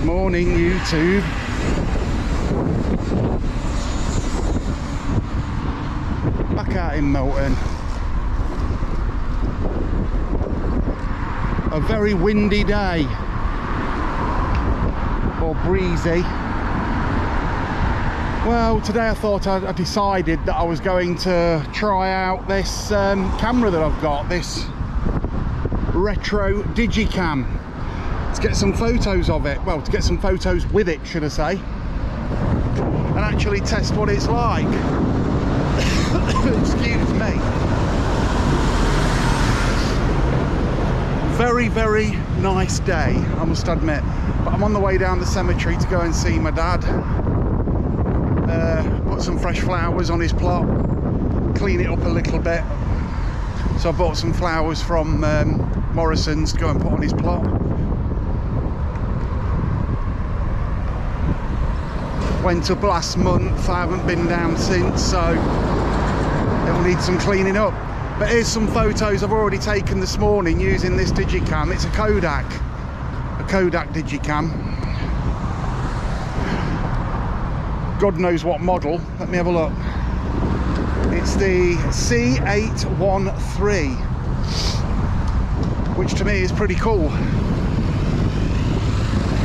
Morning, YouTube. Back out in Melton. A very windy day, or breezy. Well, today I thought I decided that I was going to try out this camera that I've got, this retro Digi cam. To get some photos of it, well, to get some photos with it, should I say, and actually test what it's like. Excuse me. Very, very nice day, I must admit. But I'm on the way down the cemetery to go and see my dad. Put some fresh flowers on his plot, clean it up a little bit. So I bought some flowers from Morrison's to go and put on his plot. Went up last month, I haven't been down since, so it will need some cleaning up. But here's some photos I've already taken this morning using this Digicam. It's a Kodak Digicam. God knows what model. Let me have a look. It's the C813, which to me is pretty cool.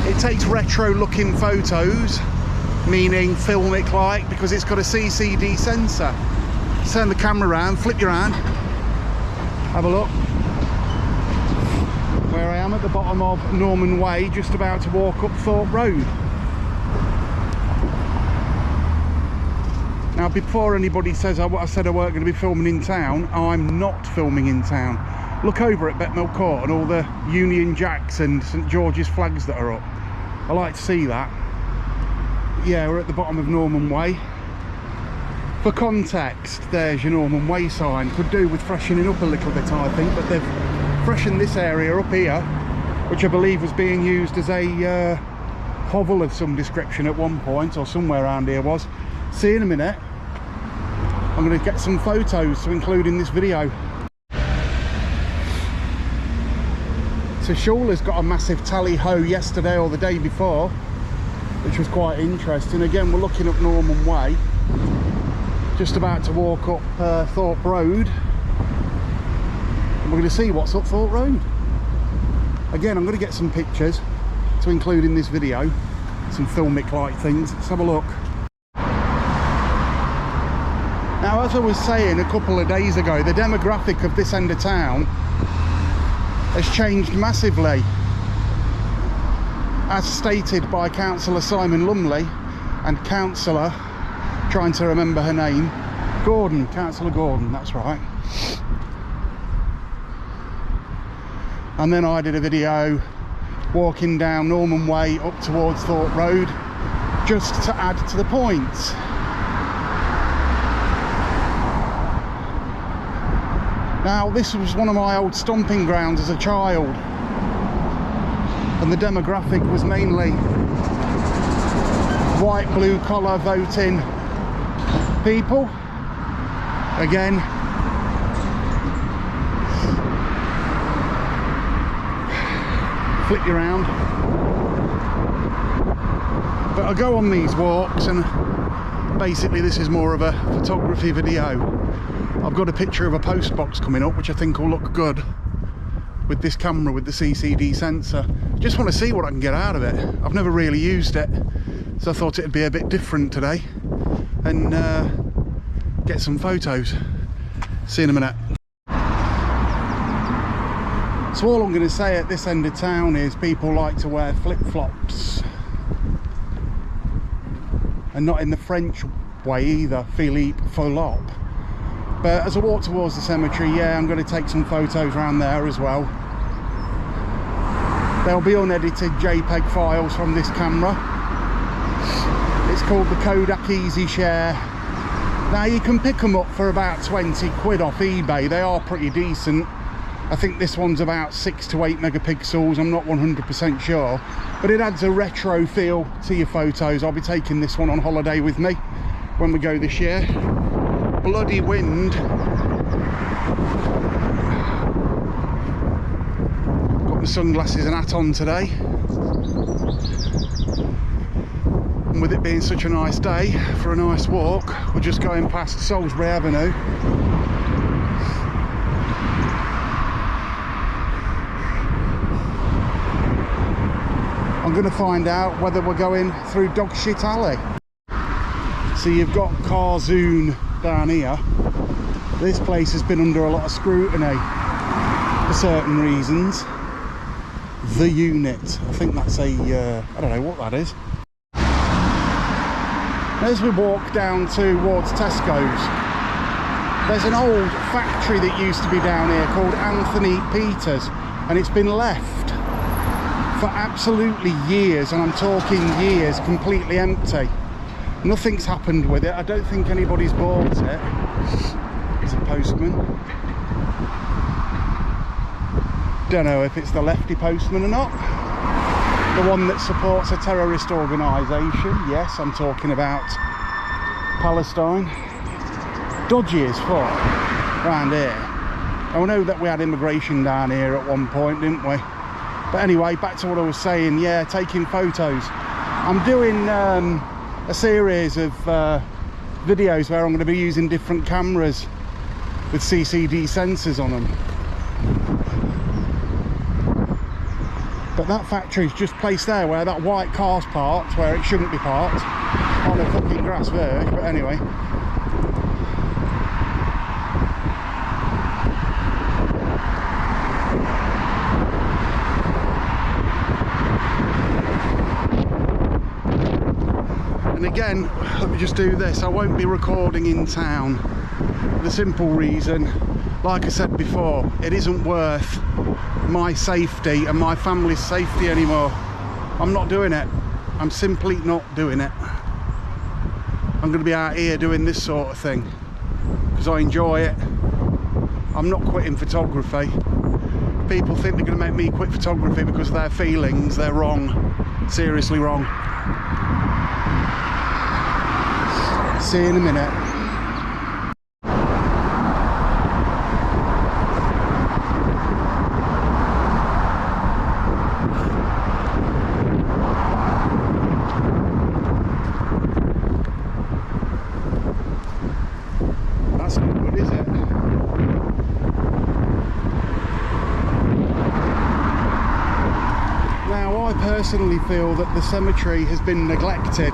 It takes retro looking photos, meaning filmic like, because it's got a CCD sensor. Turn the camera around, flip your hand, have a look. Where I am at the bottom of Norman Way, just about to walk up Thorpe Road. Now, before anybody says I said I weren't going to be filming in town, I'm not filming in town. Look over at Betmill Court and all the Union Jacks and St George's flags that are up. I like to see that. Yeah, we're at the bottom of Norman Way. For context, there's your Norman Way sign. Could do with freshening up a little bit, I think, but they've freshened this area up here, which I believe was being used as a hovel of some description at one point, or somewhere around here was. See you in a minute. I'm going to get some photos to include in this video. So Shula's got a massive tally-ho yesterday or the day before, which was quite interesting. Again, we're looking up Norman Way, just about to walk up Thorpe Road, and we're going to see what's up Thorpe Road. Again, I'm going to get some pictures to include in this video, some filmic like things. Let's have a look. Now, as I was saying a couple of days ago, the demographic of this end of town has changed massively. As stated by Councillor Simon Lumley and Councillor, trying to remember her name, Gordon, Councillor Gordon, that's right. And then I did a video walking down Norman Way up towards Thorpe Road, just to add to the point. Now, this was one of my old stomping grounds as a child, and the demographic was mainly white, blue collar voting people. Again, flip you around. But I go on these walks, and basically this is more of a photography video. I've got a picture of a post box coming up, which I think will look good with this camera with the CCD sensor. Just want to see what I can get out of it. I've never really used it, so I thought it'd be a bit different today and get some photos. See you in a minute. So all I'm going to say at this end of town is people like to wear flip-flops, and not in the French way either, Philippe Folop. But as I walk towards the cemetery, yeah, I'm going to take some photos around there as well. There'll be unedited JPEG files from this camera. It's called the Kodak Easy Share. Now, you can pick them up for about 20 quid off eBay. They are pretty decent. I think this one's about 6 to 8 megapixels. I'm not 100% sure. But it adds a retro feel to your photos. I'll be taking this one on holiday with me when we go this year. Bloody wind. Got my sunglasses and hat on today. And with it being such a nice day for a nice walk, we're just going past Salisbury Avenue. I'm going to find out whether we're going through Dog Shit Alley. So you've got Carzoon down here. This place has been under a lot of scrutiny for certain reasons. The Unit, I think that's a, I don't know what that is. As we walk down towards Tesco's, there's an old factory that used to be down here called Anthony Peters, and it's been left for absolutely years, and I'm talking years, completely empty. Nothing's happened with it. I don't think anybody's bought it. It's a postman. Don't know if it's the lefty postman or not. The one that supports a terrorist organisation. Yes, I'm talking about Palestine. Dodgy as fuck around here. I know that we had immigration down here at one point, didn't we? But anyway, back to what I was saying. Yeah, taking photos. I'm doing a series of videos where I'm going to be using different cameras with CCD sensors on them. But that factory's just placed there where that white car's parked, where it shouldn't be parked, on a fucking grass verge. But anyway, and again, let me just do this. I won't be recording in town for the simple reason, like I said before, it isn't worth my safety and my family's safety anymore. I'm not doing it. I'm simply not doing it. I'm going to be out here doing this sort of thing because I enjoy it. I'm not quitting photography. People think they're going to make me quit photography because of their feelings. They're wrong. Seriously wrong. See you in a minute. I personally feel that the cemetery has been neglected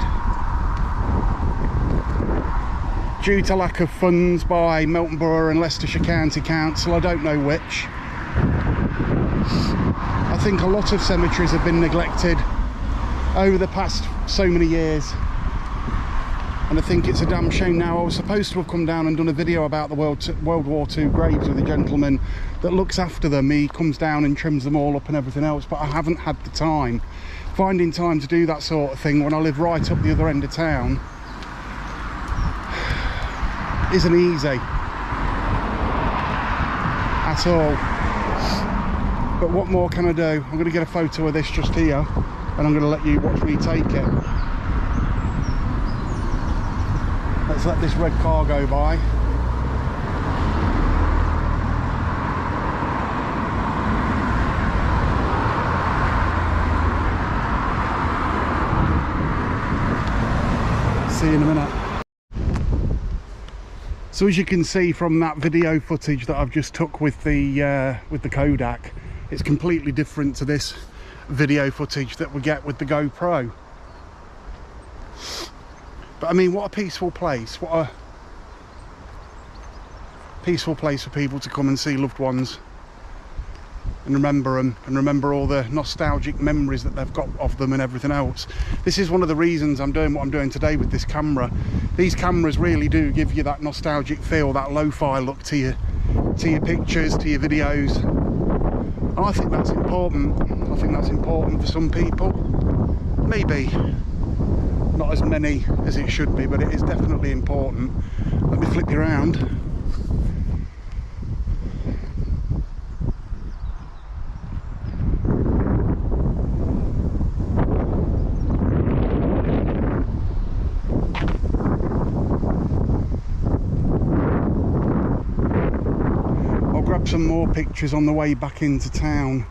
due to lack of funds by Melton Borough and Leicestershire County Council. I don't know which. I think a lot of cemeteries have been neglected over the past so many years, and I think it's a damn shame. Now, I was supposed to have come down and done a video about the World War II graves with a gentleman that looks after them. He comes down and trims them all up and everything else, but I haven't had the time. Finding time to do that sort of thing when I live right up the other end of town isn't easy at all. But what more can I do? I'm going to get a photo of this just here, and I'm going to let you watch me take it. Let's let this red car go by. See you in a minute. So as you can see from that video footage that I've just took with the Kodak, it's completely different to this video footage that we get with the GoPro. But I mean, what a peaceful place. What a peaceful place for people to come and see loved ones and remember them, and remember all the nostalgic memories that they've got of them and everything else. This is one of the reasons I'm doing what I'm doing today with this camera. These cameras really do give you that nostalgic feel, that lo-fi look to your pictures, to your videos. And I think that's important. I think that's important for some people. Maybe not as many as it should be, but it is definitely important. Let me flip you around. I'll grab some more pictures on the way back into town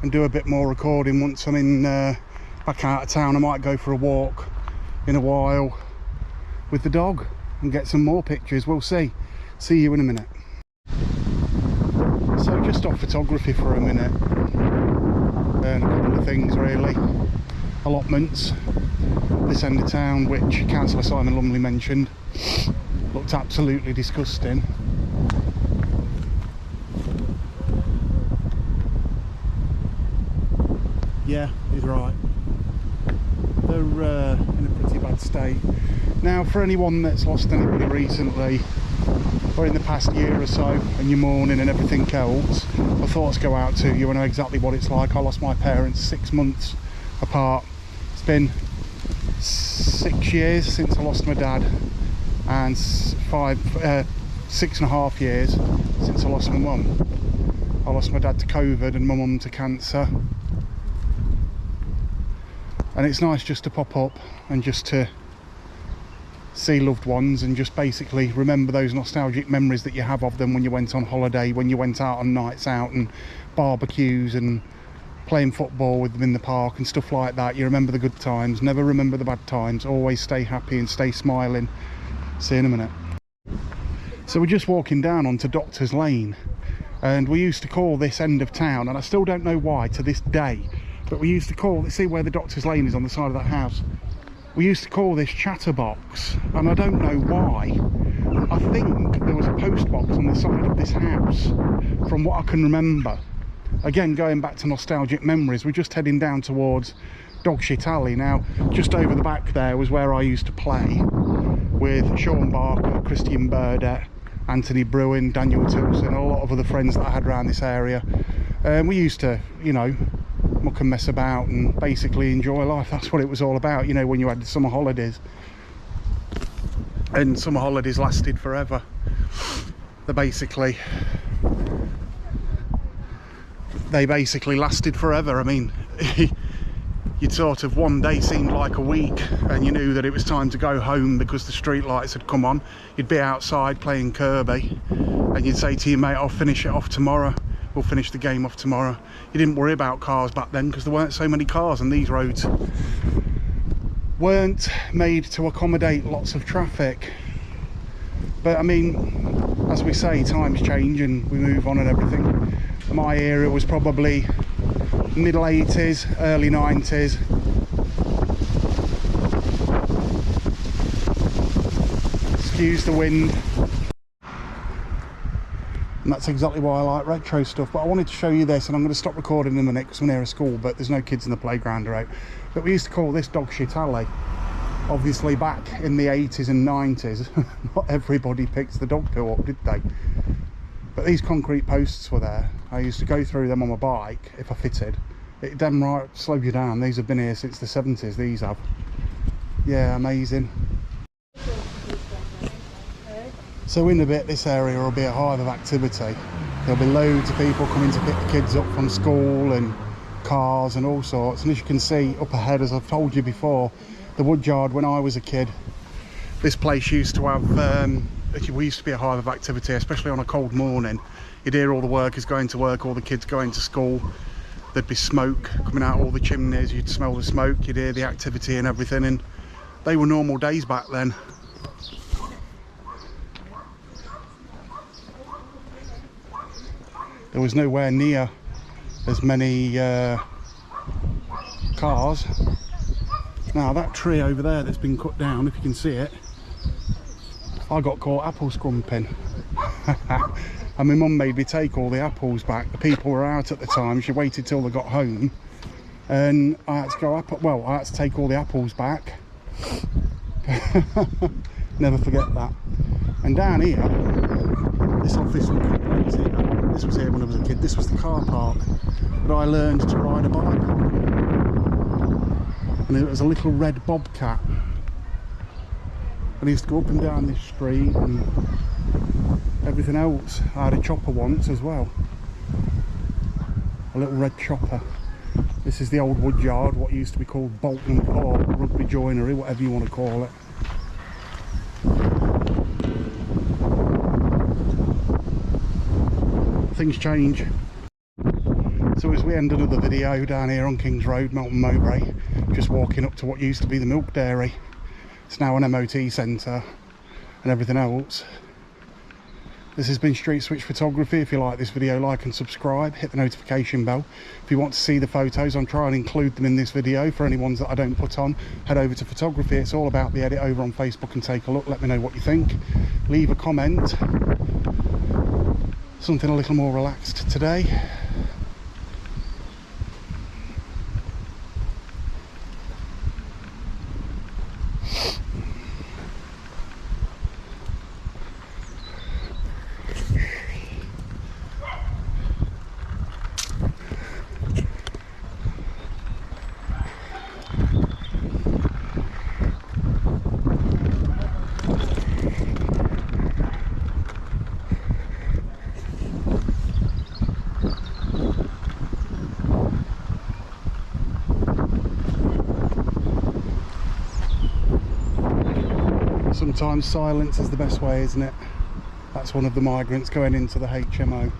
and do a bit more recording once I'm in back out of town. I might go for a walk in a while with the dog and get some more pictures. We'll see. See you in a minute. So just off photography for a minute, and a couple of things really. Allotments, this end of town, which Councillor Simon Lumley mentioned, looked absolutely disgusting. Yeah, he's right. They're in a pretty bad state. Now, for anyone that's lost anybody recently, or in the past year or so, and you're mourning and everything else, my thoughts go out to you. I know exactly what it's like. I lost my parents 6 months apart. It's been 6 years since I lost my dad, and 6.5 years since I lost my mum. I lost my dad to COVID and my mum to cancer. And it's nice just to pop up and just to see loved ones and just basically remember those nostalgic memories that you have of them when you went on holiday, when you went out on nights out and barbecues and playing football with them in the park and stuff like that. You remember the good times, never remember the bad times. Always stay happy and stay smiling. See you in a minute. So we're just walking down onto Doctor's Lane, and we used to call this end of town, and I still don't know why to this day, but we used to call, see where the Doctor's Lane is on the side of that house, we used to call this Chatterbox, and I don't know why. I think there was a post box on the side of this house, from what I can remember. Again, going back to nostalgic memories, we're just heading down towards Dogshit Alley. Now, just over the back there was where I used to play with Sean Barker, Christian Burdett, Anthony Bruin, Daniel Tilson, and a lot of other friends that I had around this area. We used to, you know, muck and mess about and basically enjoy life. That's what it was all about, you know, when you had the summer holidays. And summer holidays lasted forever. They basically lasted forever. I mean, you'd sort of, one day seemed like a week, and you knew that it was time to go home because the street lights had come on. You'd be outside playing Kirby, and you'd say to your mate, I'll finish it off tomorrow. We'll finish the game off tomorrow. You didn't worry about cars back then because there weren't so many cars, and these roads weren't made to accommodate lots of traffic. But I mean, as we say, times change and we move on and everything. My era was probably middle 80s, early 90s. Excuse the wind. And that's exactly why I like retro stuff. But I wanted to show you this, and I'm going to stop recording in a minute because I'm near a school, but there's no kids in the playground or out. But we used to call this Dogshit Alley. Obviously back in the 80s and 90s, not everybody picked the dog poo up, did they? But these concrete posts were there. I used to go through them on my bike if I fitted. It damn right slowed you down. These have been here since the 70s, these have. Yeah, amazing. So in a bit, this area will be a hive of activity. There'll be loads of people coming to pick the kids up from school, and cars and all sorts. And as you can see up ahead, as I've told you before, the woodyard when I was a kid, this place used to have, we used to be a hive of activity, especially on a cold morning. You'd hear all the workers going to work, all the kids going to school. There'd be smoke coming out all the chimneys, you'd smell the smoke, you'd hear the activity and everything, and they were normal days back then. There was nowhere near as many cars. Now that tree over there that's been cut down, if you can see it, I got caught apple scrumping. And my mum made me take all the apples back. The people were out at the time, she waited till they got home, and I had to go up, well, I had to take all the apples back. Never forget that. And down here, this office complex here, this was here when I was a kid, this was the car park that I learned to ride a bike on. And it was a little red bobcat. And I used to go up and down this street and everything else. I had a chopper once as well. A little red chopper. This is the old woodyard, what used to be called Bolton Court, rugby joinery, whatever you want to call it. Things change. So as we end another video down here on Kings Road, Melton Mowbray, just walking up to what used to be the milk dairy. It's now an MOT centre and everything else. This has been Street Switch Photography. If you like this video, like and subscribe, hit the notification bell. If you want to see the photos, I'm trying to include them in this video. For any ones that I don't put on, head over to photography. It's all about the edit over on Facebook, and take a look. Let me know what you think. Leave a comment. Something a little more relaxed today. Sometimes silence is the best way, isn't it? That's one of the migrants going into the HMO.